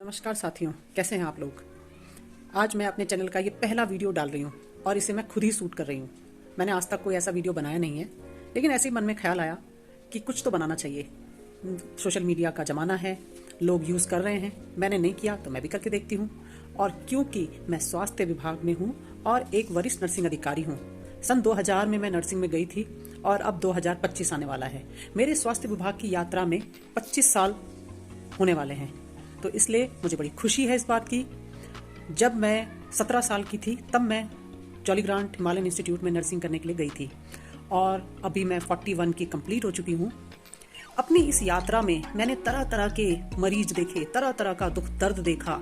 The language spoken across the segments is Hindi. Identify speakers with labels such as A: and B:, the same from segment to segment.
A: नमस्कार साथियों, कैसे हैं आप लोग। आज मैं अपने चैनल का ये पहला वीडियो डाल रही हूँ और इसे मैं खुद ही शूट कर रही हूँ। मैंने आज तक कोई ऐसा वीडियो बनाया नहीं है, लेकिन ऐसे ही मन में ख्याल आया कि कुछ तो बनाना चाहिए। सोशल मीडिया का ज़माना है, लोग यूज़ कर रहे हैं, मैंने नहीं किया तो मैं भी करके देखती हूँ। और क्योंकि मैं स्वास्थ्य विभाग में हूँ और एक वरिष्ठ नर्सिंग अधिकारी हूँ, सन 2000 में मैं नर्सिंग में गई थी और अब 2025 आने वाला है। मेरे स्वास्थ्य विभाग की यात्रा में 25 साल होने वाले हैं, तो इसलिए मुझे बड़ी खुशी है इस बात की। जब मैं 17 साल की थी तब मैं जॉली ग्रांट हिमालयन इंस्टीट्यूट में नर्सिंग करने के लिए गई थी और अभी मैं 41 की कंप्लीट हो चुकी हूँ। अपनी इस यात्रा में मैंने तरह तरह के मरीज देखे, तरह तरह का दुख दर्द देखा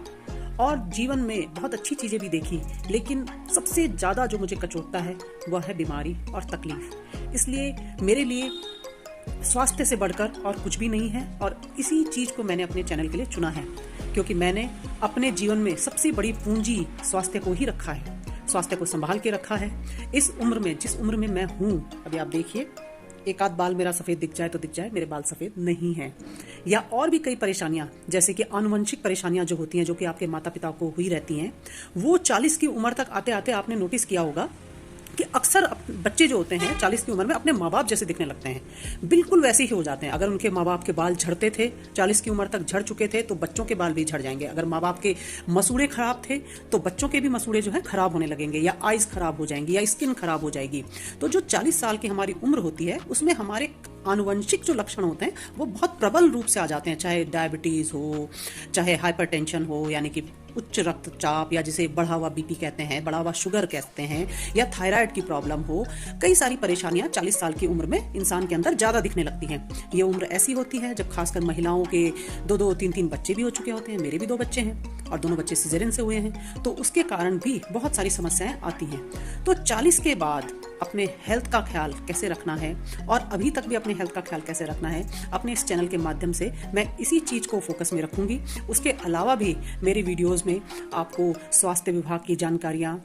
A: और जीवन में बहुत अच्छी चीज़ें भी देखी, लेकिन सबसे ज़्यादा जो मुझे कचोटता है वह है बीमारी और तकलीफ। इसलिए मेरे लिए स्वास्थ्य से बढ़कर और कुछ भी नहीं है और इसी चीज़ को मैंने अपने चैनल के लिए चुना है, क्योंकि मैंने अपने जीवन में सबसे बड़ी पूंजी स्वास्थ्य को ही रखा है, स्वास्थ्य को संभाल के रखा है। इस उम्र में, जिस उम्र में मैं हूँ, अभी आप देखिए, एक आध बाल मेरा सफ़ेद दिख जाए तो दिख जाए, मेरे बाल सफ़ेद नहीं हैं। या और भी कई परेशानियां, जैसे कि आनुवंशिक परेशानियां जो होती हैं, जो कि आपके माता पिता को हुई रहती हैं, वो 40 की उम्र तक आते आते आपने नोटिस किया होगा कि अक्सर बच्चे जो होते हैं 40 की उम्र में अपने माँ बाप जैसे दिखने लगते हैं, बिल्कुल वैसे ही हो जाते हैं। अगर उनके माँ बाप के बाल झड़ते थे, 40 की उम्र तक झड़ चुके थे, तो बच्चों के बाल भी झड़ जाएंगे। अगर माँ बाप के मसूड़े खराब थे तो बच्चों के भी मसूड़े जो है खराब होने लगेंगे, या आइज खराब हो जाएंगी, या स्किन खराब हो जाएगी। तो जो 40 साल की हमारी उम्र होती है उसमें हमारे आनुवंशिक जो लक्षण होते हैं वो बहुत प्रबल रूप से आ जाते हैं, चाहे डायबिटीज़ हो, चाहे हाइपरटेंशन हो, यानी कि उच्च रक्तचाप, या जिसे बढ़ा हुआ बीपी कहते हैं, बढ़ा हुआ शुगर कहते हैं, या थायराइड की प्रॉब्लम हो। कई सारी परेशानियां 40 साल की उम्र में इंसान के अंदर ज़्यादा दिखने लगती हैं। ये उम्र ऐसी होती है जब खासकर महिलाओं के 2-2, 3-3 बच्चे भी हो चुके होते हैं। मेरे भी 2 बच्चे हैं और दोनों बच्चे सिजेरियन से हुए हैं, तो उसके कारण भी बहुत सारी समस्याएं आती हैं। तो 40 के बाद अपने हेल्थ का ख्याल कैसे रखना है और अभी तक भी अपने हेल्थ का ख्याल कैसे रखना है, अपने इस चैनल के माध्यम से मैं इसी चीज़ को फोकस में रखूंगी। उसके अलावा भी मेरे वीडियोस में आपको स्वास्थ्य विभाग की जानकारियाँ,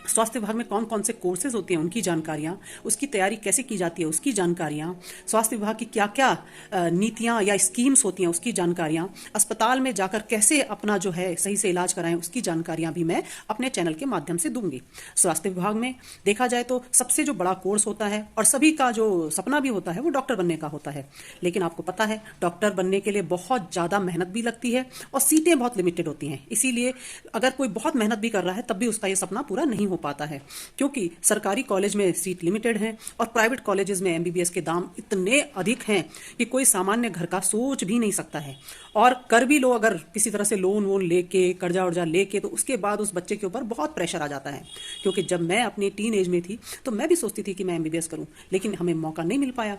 A: स्वास्थ्य विभाग में कौन कौन से कोर्सेज होते हैं उनकी जानकारियाँ, उसकी तैयारी कैसे की जाती है उसकी जानकारियाँ, स्वास्थ्य विभाग की क्या क्या नीतियाँ या स्कीम्स होती हैं उसकी जानकारियाँ, अस्पताल में जाकर कैसे अपना जो है सही से इलाज कराएं उसकी जानकारियाँ भी मैं अपने चैनल के माध्यम से दूंगी। स्वास्थ्य विभाग में देखा जाए तो सबसे जो बड़ा कोर्स होता है और सभी का जो सपना भी होता है वो डॉक्टर बनने का होता है, लेकिन आपको पता है डॉक्टर बनने के लिए बहुत ज़्यादा मेहनत भी लगती है और सीटें बहुत लिमिटेड होती हैं। इसीलिए अगर कोई बहुत मेहनत भी कर रहा है तब भी उसका ये सपना पूरा नहीं हो पाता है, क्योंकि सरकारी कॉलेज में सीट लिमिटेड है और प्राइवेट कॉलेजेस में एमबीबीएस के दाम इतने अधिक हैं कि कोई सामान्य घर का सोच भी नहीं सकता है। और कर भी लो अगर किसी तरह से लोन वोन लेके, कर्जा वर्जा लेके, तो उसके बाद उस बच्चे के ऊपर बहुत प्रेशर आ जाता है। क्योंकि जब मैं अपनी टीन एज में थी तो मैं भी सोचती थी कि मैं एमबीबीएस करूं, लेकिन हमें मौका नहीं मिल पाया।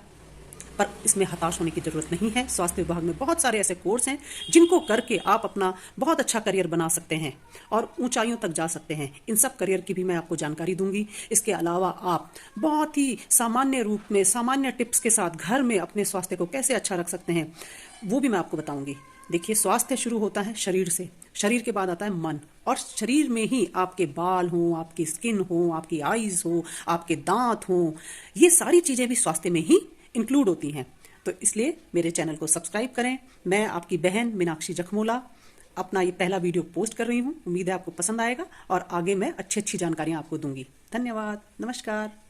A: पर इसमें हताश होने की जरूरत नहीं है। स्वास्थ्य विभाग में बहुत सारे ऐसे कोर्स हैं जिनको करके आप अपना बहुत अच्छा करियर बना सकते हैं और ऊंचाइयों तक जा सकते हैं। इन सब करियर की भी मैं आपको जानकारी दूंगी। इसके अलावा आप बहुत ही सामान्य रूप में, सामान्य टिप्स के साथ घर में अपने स्वास्थ्य को कैसे अच्छा रख सकते हैं वो भी मैं आपको बताऊंगी। देखिए, स्वास्थ्य शुरू होता है शरीर से, शरीर के बाद आता है मन, और शरीर में ही आपके बाल हों, आपकी स्किन हो, आपकी आईज हो, आपके दांत हों, ये सारी चीज़ें भी स्वास्थ्य में ही इंक्लूड होती हैं। तो इसलिए मेरे चैनल को सब्सक्राइब करें। मैं आपकी बहन मीनाक्षी जखमोला अपना ये पहला वीडियो पोस्ट कर रही हूँ। उम्मीद है आपको पसंद आएगा और आगे मैं अच्छी अच्छी जानकारियाँ आपको दूंगी। धन्यवाद, नमस्कार।